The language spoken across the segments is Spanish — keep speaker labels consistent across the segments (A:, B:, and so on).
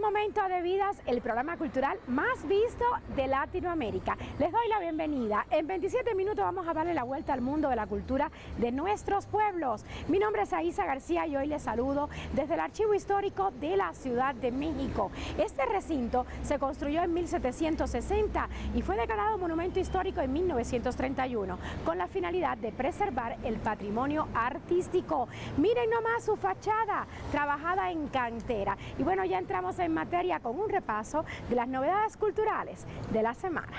A: Momento de Vidas, el programa cultural más visto de Latinoamérica. Les doy la bienvenida. En 27 minutos vamos a darle la vuelta al mundo de la cultura de nuestros pueblos. Mi nombre es Aisa García y hoy les saludo desde el Archivo Histórico de la Ciudad de México. Este recinto se construyó en 1760 y fue declarado Monumento Histórico en 1931 con la finalidad de preservar el patrimonio artístico. Miren nomás su fachada, trabajada en cantera. Y bueno, ya entramos en materia con un repaso de las novedades culturales de la semana.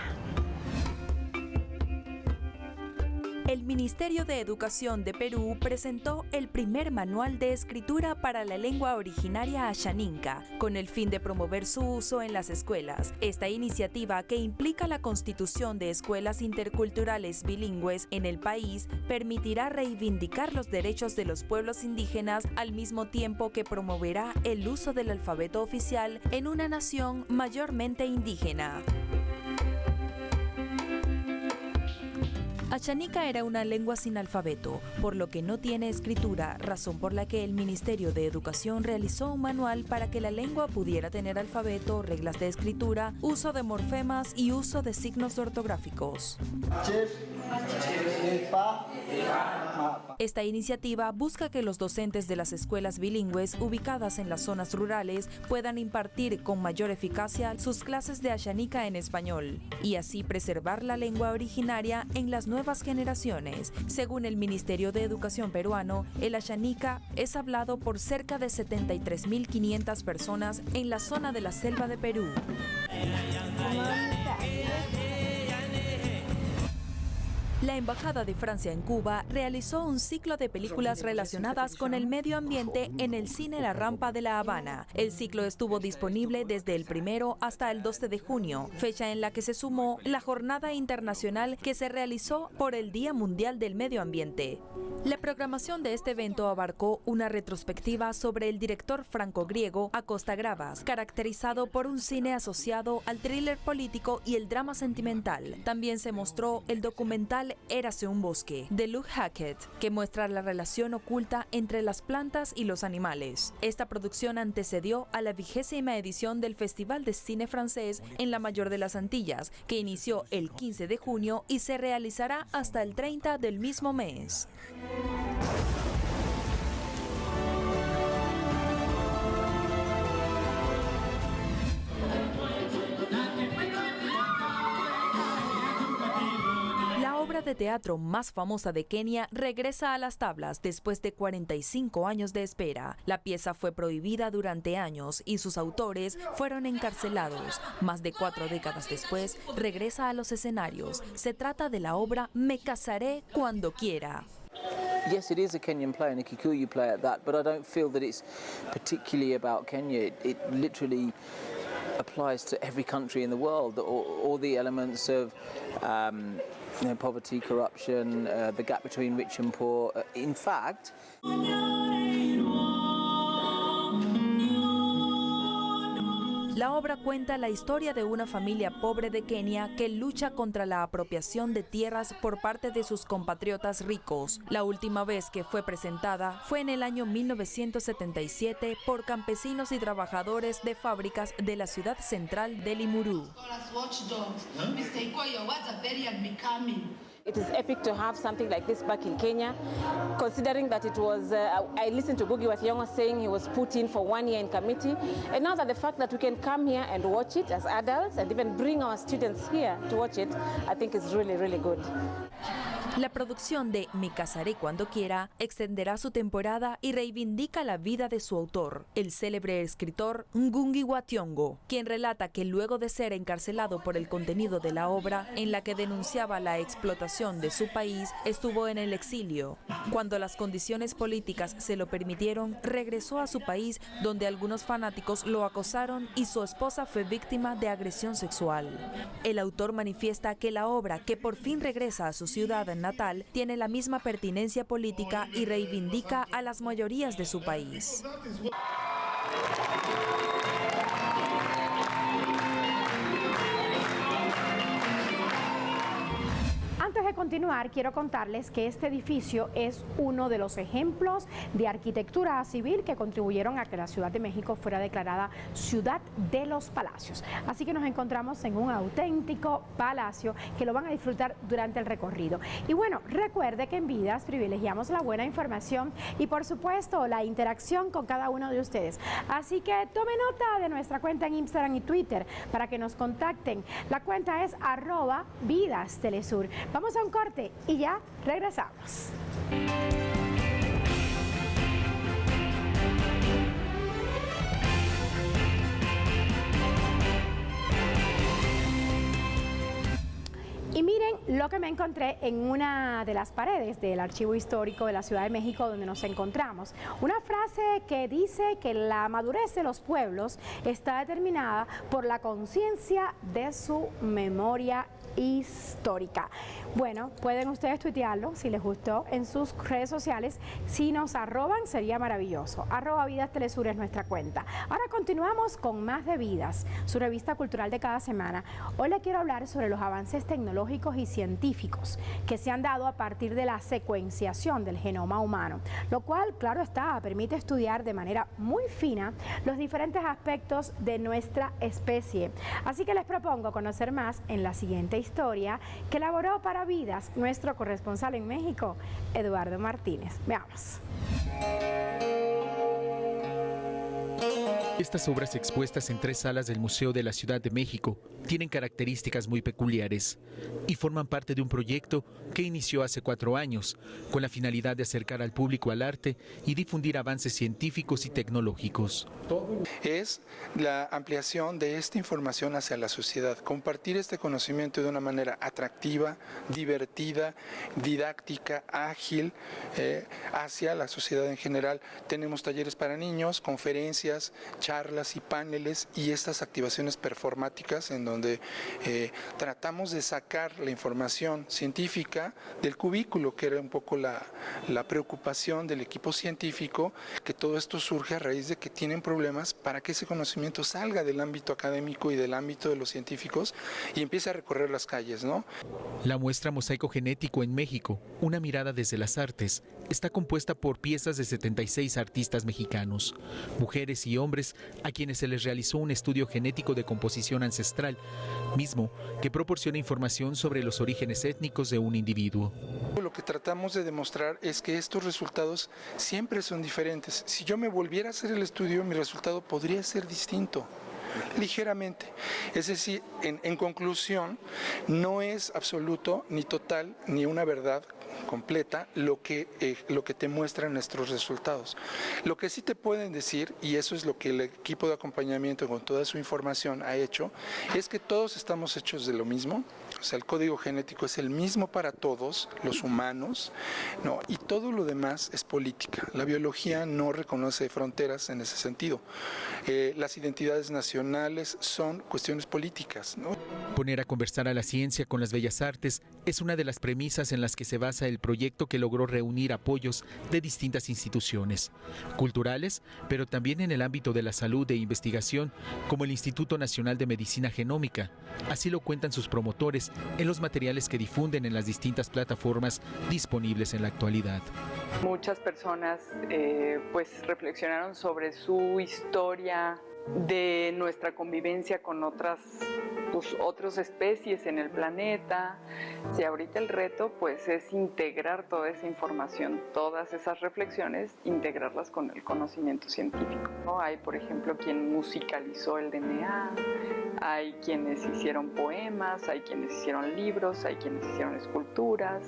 B: El Ministerio de Educación de Perú presentó el primer manual de escritura para la lengua originaria Ashaninka, con el fin de promover su uso en las escuelas. Esta iniciativa, que implica la constitución de escuelas interculturales bilingües en el país, permitirá reivindicar los derechos de los pueblos indígenas al mismo tiempo que promoverá el uso del alfabeto oficial en una nación mayormente indígena. Ashaninka era una lengua sin alfabeto, por lo que no tiene escritura, razón por la que el Ministerio de Educación realizó un manual para que la lengua pudiera tener alfabeto, reglas de escritura, uso de morfemas y uso de signos ortográficos. Esta iniciativa busca que los docentes de las escuelas bilingües ubicadas en las zonas rurales puedan impartir con mayor eficacia sus clases de Ashaninka en español y así preservar la lengua originaria en las nuevas generaciones. Según el Ministerio de Educación peruano, el Ashaninka es hablado por cerca de 73.500 personas en la zona de la selva de Perú. La Embajada de Francia en Cuba realizó un ciclo de películas relacionadas con el medio ambiente en el Cine La Rampa de La Habana. El ciclo estuvo disponible desde el 1 hasta el 12 de junio, fecha en la que se sumó la jornada internacional que se realizó por el Día Mundial del Medio Ambiente. La programación de este evento abarcó una retrospectiva sobre el director franco-griego Acosta Gravas, caracterizado por un cine asociado al thriller político y el drama sentimental. También se mostró el documental Érase un bosque, de Luke Hackett, que muestra la relación oculta entre las plantas y los animales. Esta producción antecedió a la 20ª edición del Festival de Cine Francés en la Mayor de las Antillas, que inició el 15 de junio y se realizará hasta el 30 del mismo mes. La obra de teatro más famosa de Kenia regresa a las tablas después de 45 años de espera. La pieza fue prohibida durante años y sus autores fueron encarcelados. Más de 4 décadas después, regresa a los escenarios. Se trata de la obra Me casaré cuando quiera.
C: Yes, it is a Kenyan play and a Kikuyu play at that, but I don't feel that it's particularly about Kenya. It literally applies to every country in the world, all the elements of poverty, corruption, the gap between rich and poor. In fact,
B: la obra cuenta la historia de una familia pobre de Kenia que lucha contra la apropiación de tierras por parte de sus compatriotas ricos. La última vez que fue presentada fue en el año 1977 por campesinos y trabajadores de fábricas de la ciudad central de Limuru.
D: It is epic to have something like this back in Kenya, considering that it was, I listened to Ngugi wa Thiong'o saying he was put in for 1 year in committee, and now that the fact that we can come here and watch it as adults and even bring our students here to watch it, I think is really, really good.
B: La producción de Me casaré cuando quiera extenderá su temporada y reivindica la vida de su autor, el célebre escritor Ngugi wa Thiong'o, quien relata que luego de ser encarcelado por el contenido de la obra, en la que denunciaba la explotación de su país, estuvo en el exilio. Cuando las condiciones políticas se lo permitieron, regresó a su país, donde algunos fanáticos lo acosaron y su esposa fue víctima de agresión sexual. El autor manifiesta que la obra, que por fin regresa a su ciudad natal, tiene la misma pertinencia política y reivindica a las mayorías de su país.
A: Antes de de continuar, quiero contarles que este edificio es uno de los ejemplos de arquitectura civil que contribuyeron a que la Ciudad de México fuera declarada Ciudad de los Palacios. Así que nos encontramos en un auténtico palacio que lo van a disfrutar durante el recorrido. Y bueno, recuerde que en Vidas privilegiamos la buena información y por supuesto la interacción con cada uno de ustedes. Así que tome nota de nuestra cuenta en Instagram y Twitter para que nos contacten. La cuenta es @VidasTelesur. Vamos a un corte y ya regresamos. Y miren lo que me encontré en una de las paredes del Archivo Histórico de la Ciudad de México donde nos encontramos. Una frase que dice que la madurez de los pueblos está determinada por la conciencia de su memoria histórica. Bueno, pueden ustedes tuitearlo si les gustó en sus redes sociales. Si nos arroban sería maravilloso. @VidasTelesur es nuestra cuenta. Ahora continuamos con más de Vidas, su revista cultural de cada semana. Hoy le quiero hablar sobre los avances tecnológicos y científicos que se han dado a partir de la secuenciación del genoma humano, lo cual, claro está, permite estudiar de manera muy fina los diferentes aspectos de nuestra especie. Así que les propongo conocer más en la siguiente historia que elaboró para Vidas nuestro corresponsal en México, Eduardo Martínez. Veamos.
E: Estas obras expuestas en 3 salas del Museo de la Ciudad de México tienen características muy peculiares y forman parte de un proyecto que inició hace 4 años con la finalidad de acercar al público al arte y difundir avances científicos y tecnológicos.
F: Es la ampliación de esta información hacia la sociedad, compartir este conocimiento de una manera atractiva, divertida, didáctica, ágil, hacia la sociedad en general. Tenemos talleres para niños, conferencias, charlas y paneles y estas activaciones performáticas en donde tratamos de sacar la información científica del cubículo, que era un poco la preocupación del equipo científico, que todo esto surge a raíz de que tienen problemas para que ese conocimiento salga del ámbito académico y del ámbito de los científicos y empiece a recorrer las calles, ¿no?
E: La muestra Mosaico Genético en México, una mirada desde las artes, está compuesta por piezas de 76 artistas mexicanos, mujeres y hombres a quienes se les realizó un estudio genético de composición ancestral, mismo que proporciona información sobre los orígenes étnicos de un individuo.
F: Lo que tratamos de demostrar es que estos resultados siempre son diferentes. Si yo me volviera a hacer el estudio, mi resultado podría ser distinto, ligeramente. Es decir, en conclusión, no es absoluto, ni total, ni una verdad completa lo que te muestran nuestros resultados. Lo que sí te pueden decir, y eso es lo que el equipo de acompañamiento con toda su información ha hecho, es que todos estamos hechos de lo mismo. O sea, el código genético es el mismo para todos los humanos, ¿no? Y todo lo demás es política. La biología no reconoce fronteras en ese sentido. Las identidades nacionales son cuestiones políticas, ¿no?
E: Poner a conversar a la ciencia con las bellas artes es una de las premisas en las que se basa el proyecto, que logró reunir apoyos de distintas instituciones culturales, pero también en el ámbito de la salud e investigación, como el Instituto Nacional de Medicina Genómica. Así lo cuentan sus promotores en los materiales que difunden en las distintas plataformas disponibles en la actualidad.
G: Muchas personas pues reflexionaron sobre su historia, de nuestra convivencia con otras especies en el planeta. Y ahorita el reto pues es integrar toda esa información, todas esas reflexiones, integrarlas con el conocimiento científico, ¿no? Hay, por ejemplo, quien musicalizó el DNA, hay quienes hicieron poemas, hay quienes hicieron libros, hay quienes hicieron esculturas.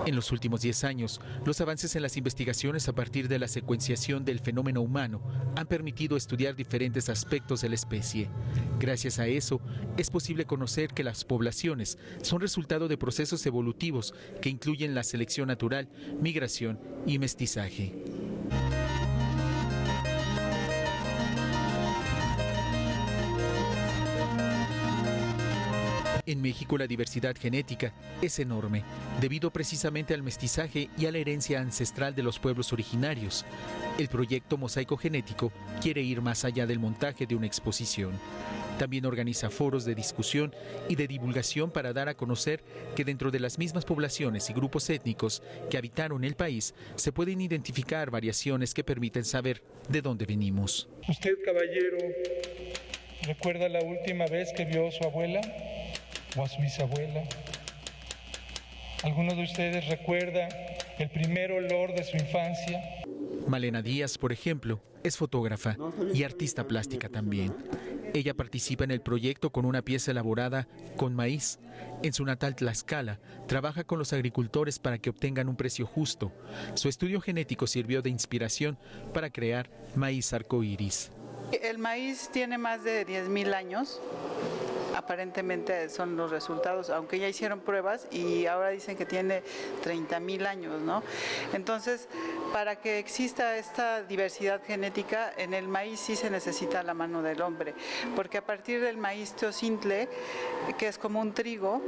E: En los últimos 10 años, los avances en las investigaciones a partir de la secuenciación del fenómeno humano han permitido estudiar diferentes aspectos de la especie. Gracias a eso, es posible conocer que las poblaciones son resultado de procesos evolutivos que incluyen la selección natural, migración y mestizaje. En México la diversidad genética es enorme, debido precisamente al mestizaje y a la herencia ancestral de los pueblos originarios. El proyecto Mosaico Genético quiere ir más allá del montaje de una exposición. También organiza foros de discusión y de divulgación para dar a conocer que dentro de las mismas poblaciones y grupos étnicos que habitaron el país se pueden identificar variaciones que permiten saber de dónde venimos.
F: Usted, caballero, ¿recuerda la última vez que vio a su abuela o a su bisabuela? ¿Alguno de ustedes recuerda el primer olor de su infancia?
E: Malena Díaz, por ejemplo, es fotógrafa y artista plástica también. Ella participa en el proyecto con una pieza elaborada con maíz. En su natal Tlaxcala, trabaja con los agricultores para que obtengan un precio justo. Su estudio genético sirvió de inspiración para crear maíz arcoíris.
H: El maíz tiene más de 10,000 años. Aparentemente son los resultados, aunque ya hicieron pruebas y ahora dicen que tiene 30,000 años, ¿no? Entonces, para que exista esta diversidad genética, en el maíz sí se necesita la mano del hombre, porque a partir del maíz teocintle, que es como un trigo,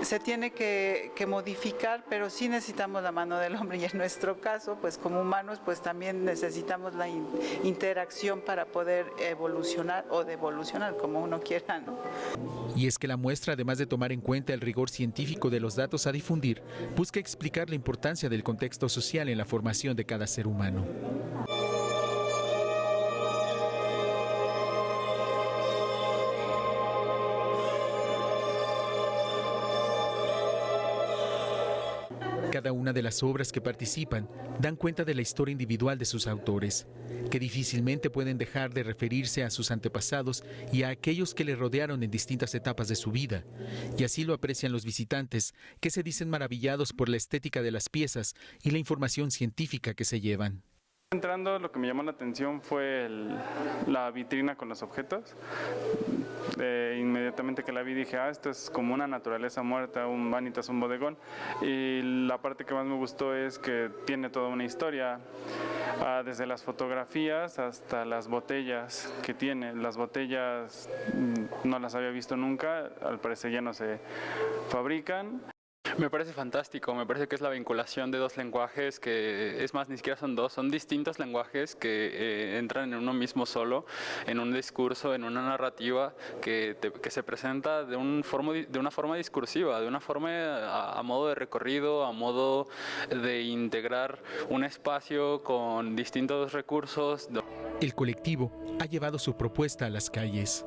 H: se tiene que modificar, pero sí necesitamos la mano del hombre, y en nuestro caso, pues como humanos, pues también necesitamos la interacción para poder evolucionar o devolucionar, como uno quiera, ¿no?
E: Y es que la muestra, además de tomar en cuenta el rigor científico de los datos a difundir, busca explicar la importancia del contexto social en la formación de cada ser humano. Cada una de las obras que participan dan cuenta de la historia individual de sus autores, que difícilmente pueden dejar de referirse a sus antepasados y a aquellos que le rodearon en distintas etapas de su vida. Y así lo aprecian los visitantes, que se dicen maravillados por la estética de las piezas y la información científica que se llevan.
I: Entrando, lo que me llamó la atención fue la vitrina con los objetos. Inmediatamente que la vi dije, esto es como una naturaleza muerta, un vanitas, un bodegón. Y la parte que más me gustó es que tiene toda una historia, desde las fotografías hasta las botellas que tiene. Las botellas no las había visto nunca, al parecer ya no se fabrican.
J: Me parece fantástico, me parece que es la vinculación de dos lenguajes que, es más, ni siquiera son dos, son distintos lenguajes que entran en uno mismo solo, en un discurso, en una narrativa que se presenta de una forma discursiva, de una forma a modo de recorrido, a modo de integrar un espacio con distintos recursos.
E: El colectivo ha llevado su propuesta a las calles.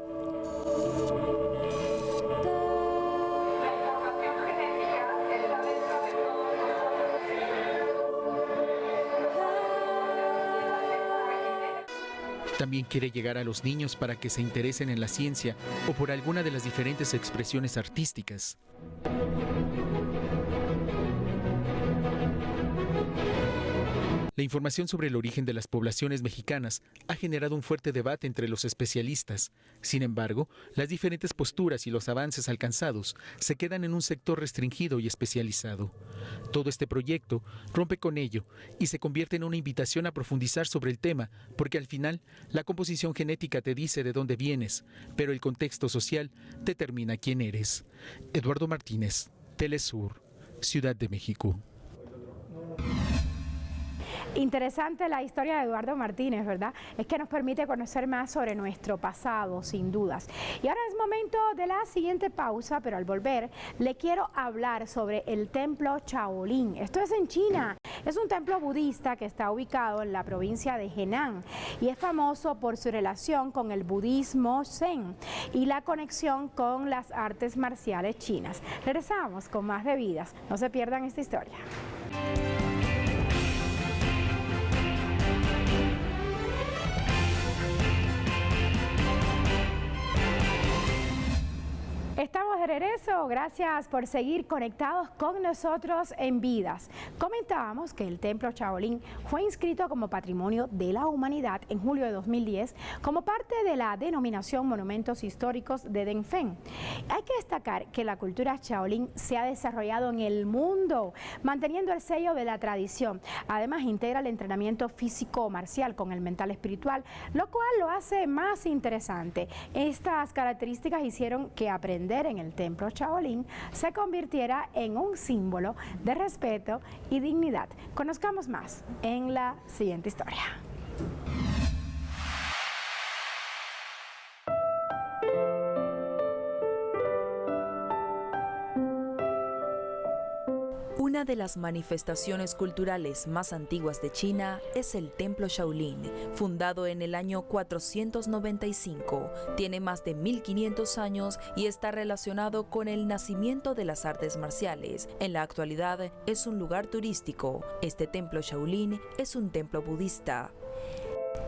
E: También quiere llegar a los niños para que se interesen en la ciencia o por alguna de las diferentes expresiones artísticas. La información sobre el origen de las poblaciones mexicanas ha generado un fuerte debate entre los especialistas. Sin embargo, las diferentes posturas y los avances alcanzados se quedan en un sector restringido y especializado. Todo este proyecto rompe con ello y se convierte en una invitación a profundizar sobre el tema, porque al final la composición genética te dice de dónde vienes, pero el contexto social determina quién eres. Eduardo Martínez, Telesur, Ciudad de México.
A: Interesante la historia de Eduardo Martínez, ¿verdad? Es que nos permite conocer más sobre nuestro pasado, sin dudas. Y ahora es momento de la siguiente pausa, pero al volver le quiero hablar sobre el templo Shaolin. Esto es en China. Es un templo budista que está ubicado en la provincia de Henan y es famoso por su relación con el budismo Zen y la conexión con las artes marciales chinas. Regresamos con más de Vidas. No se pierdan esta historia. Estamos de regreso, gracias por seguir conectados con nosotros en Vidas. Comentábamos que el templo Shaolin fue inscrito como Patrimonio de la Humanidad en julio de 2010 como parte de la denominación Monumentos Históricos de Denfeng. Hay que destacar que la cultura Shaolin se ha desarrollado en el mundo, manteniendo el sello de la tradición. Además, integra el entrenamiento físico marcial con el mental espiritual, lo cual lo hace más interesante. Estas características hicieron que aprender en el templo Shaolin se convirtiera en un símbolo de respeto y dignidad. Conozcamos más en la siguiente historia.
B: Una de las manifestaciones culturales más antiguas de China es el Templo Shaolin, fundado en el año 495. Tiene más de 1500 años y está relacionado con el nacimiento de las artes marciales. En la actualidad es un lugar turístico. Este Templo Shaolin es un templo budista.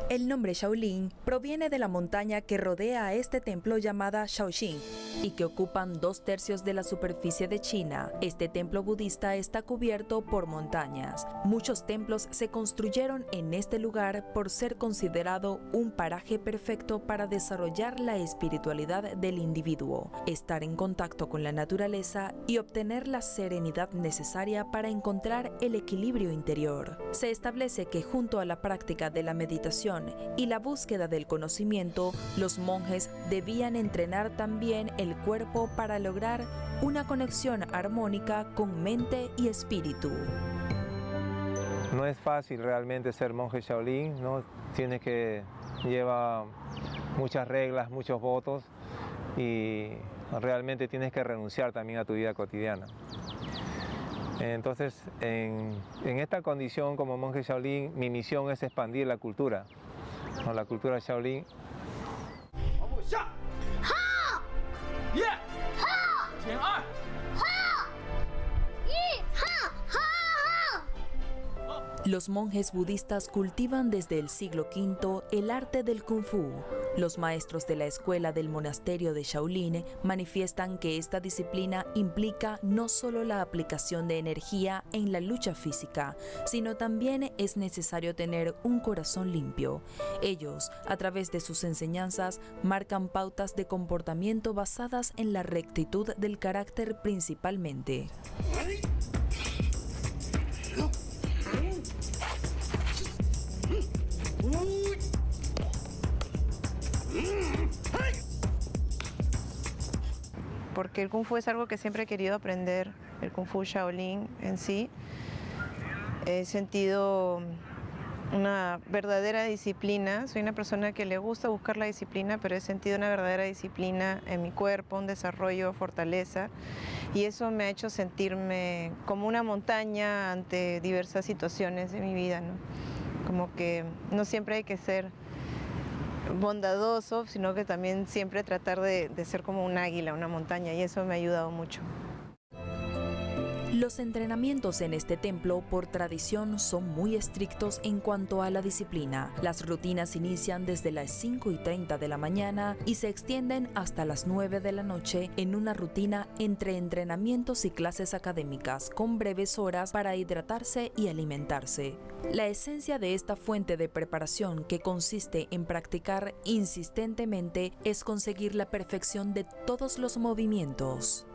B: El nombre Shaolin proviene de la montaña que rodea a este templo llamada Shaoxing y que ocupan 2/3 de la superficie de China. Este templo budista está cubierto por montañas. Muchos templos se construyeron en este lugar por ser considerado un paraje perfecto para desarrollar la espiritualidad del individuo, estar en contacto con la naturaleza y obtener la serenidad necesaria para encontrar el equilibrio interior. Se establece que junto a la práctica de la meditación y la búsqueda del conocimiento, los monjes debían entrenar también el cuerpo para lograr una conexión armónica con mente y espíritu.
K: No es fácil realmente ser monje Shaolin, ¿no? Tienes que llevar muchas reglas, muchos votos y realmente tienes que renunciar también a tu vida cotidiana. Entonces, en esta condición como monje Shaolin, mi misión es expandir la cultura, ¿no? La cultura Shaolin.
B: Los monjes budistas cultivan desde el siglo V el arte del Kung Fu. Los maestros de la escuela del monasterio de Shaolin manifiestan que esta disciplina implica no solo la aplicación de energía en la lucha física, sino también es necesario tener un corazón limpio. Ellos, a través de sus enseñanzas, marcan pautas de comportamiento basadas en la rectitud del carácter principalmente.
L: Porque el Kung Fu es algo que siempre he querido aprender, el Kung Fu Shaolin en sí. He sentido una verdadera disciplina, soy una persona que le gusta buscar la disciplina, pero he sentido una verdadera disciplina en mi cuerpo, un desarrollo, fortaleza, y eso me ha hecho sentirme como una montaña ante diversas situaciones de mi vida, ¿no? Como que no siempre hay que ser bondadoso, sino que también siempre tratar de ser como un águila, una montaña, y eso me ha ayudado mucho.
B: Los entrenamientos en este templo, por tradición, son muy estrictos en cuanto a la disciplina. Las rutinas inician desde las 5:30 de la mañana y se extienden hasta las 9 de la noche en una rutina entre entrenamientos y clases académicas, con breves horas para hidratarse y alimentarse. La esencia de esta fuente de preparación, que consiste en practicar insistentemente, es conseguir la perfección de todos los movimientos.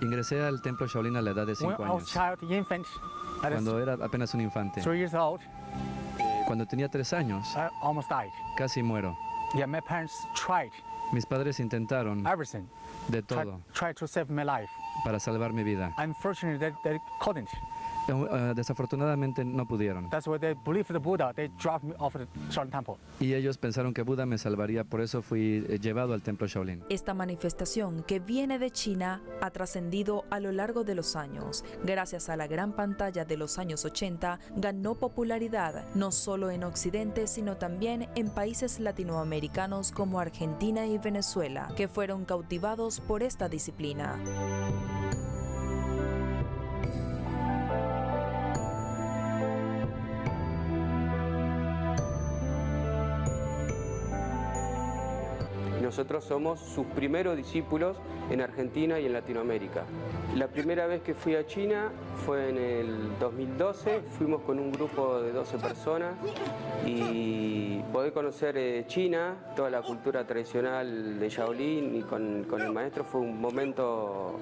M: Ingresé al templo Shaolin a la edad de 5 años, cuando era apenas un infante. Cuando tenía 3 años, casi muero. Mis padres intentaron de todo para salvar mi vida. Desafortunadamente no pudieron. Y ellos pensaron que Buda me salvaría, por eso fui llevado al templo Shaolin.
B: Esta manifestación, que viene de China, ha trascendido a lo largo de los años. Gracias a la gran pantalla de los años 80, ganó popularidad no solo en Occidente, sino también en países latinoamericanos como Argentina y Venezuela, que fueron cautivados por esta disciplina.
N: Nosotros somos sus primeros discípulos en Argentina y en Latinoamérica. La primera vez que fui a China fue en el 2012, fuimos con un grupo de 12 personas y poder conocer China, toda la cultura tradicional de Shaolin y con el maestro fue un momento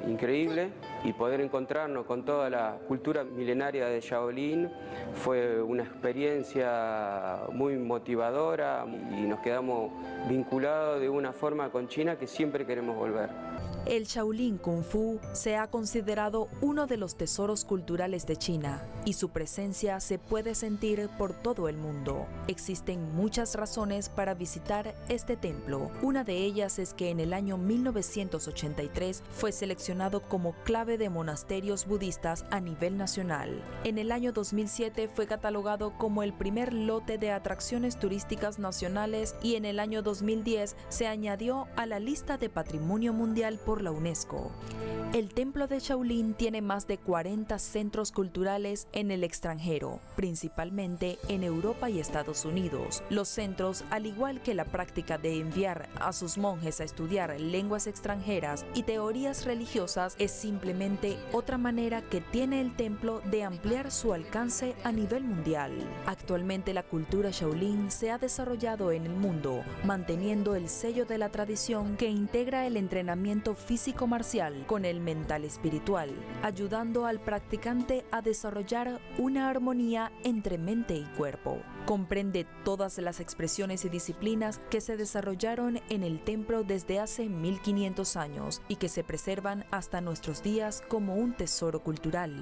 N: increíble, y poder encontrarnos con toda la cultura milenaria de Shaolin fue una experiencia muy motivadora y nos quedamos vinculados de una forma con China que siempre queremos volver.
B: El Shaolin Kung Fu se ha considerado uno de los tesoros culturales de China y su presencia se puede sentir por todo el mundo. Existen muchas razones para visitar este templo. Una de ellas es que en el año 1983 fue seleccionado como clave de monasterios budistas a nivel nacional. En el año 2007 fue catalogado como el primer lote de atracciones turísticas nacionales y en el año 2010 se añadió a la lista de Patrimonio Mundial por la UNESCO. El templo de Shaolin tiene más de 40 centros culturales en el extranjero, principalmente en Europa y Estados Unidos. Los centros, al igual que la práctica de enviar a sus monjes a estudiar lenguas extranjeras y teorías religiosas, es simplemente otra manera que tiene el templo de ampliar su alcance a nivel mundial. Actualmente la cultura Shaolin se ha desarrollado en el mundo, manteniendo el sello de la tradición que integra el entrenamiento físico marcial con el mental espiritual, ayudando al practicante a desarrollar una armonía entre mente y cuerpo. Comprende todas las expresiones y disciplinas que se desarrollaron en el templo desde hace 1500 años y que se preservan hasta nuestros días como un tesoro cultural.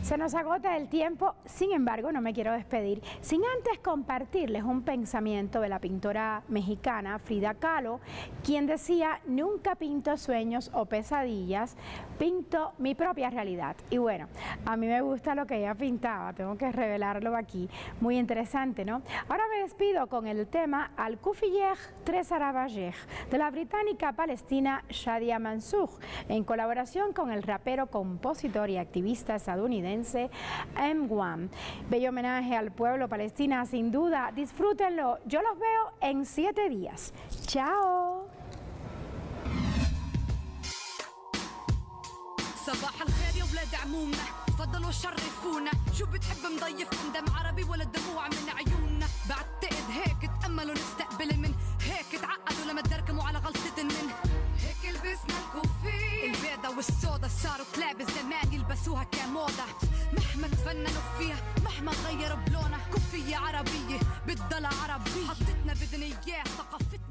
A: Se nos agota el tiempo, sin embargo no me quiero despedir sin antes compartirles un pensamiento de la pintora mexicana Frida Kahlo, quien decía: nunca pinto sueños o pesadillas, pinto mi propia realidad. Y bueno, a mí me gusta lo que ella pintaba, tengo que revelarlo aquí, muy interesante, ¿no? Ahora me despido con el tema Al Kufiyeh Tres Aravayeh de la británica palestina Shadia Mansour, en colaboración con el rapero, compositor y activista estadounidense M1. Bello homenaje al pueblo palestino, sin duda. Disfrútenlo. Yo los veo en 7 días. Chao.
O: صباح الخير يا ولاد عمومنا، تفضلوا شرفونا. شو بتحب مضيفكم، دم عربي ولا دموع من عيوننا؟ بعتقد هيك تأملوا نستقبل من هيك تعقدوا لما تدركموا على غلطة من هيك لبسنا الكوفية البيضة والسودا، صاروا كلاب الزمان يلبسوها كموضة. مهما تفننوا فيها، مهما غيروا بلونها، كوفية عربية بتضل عربية، حطتنا بدنيات ثقافتنا.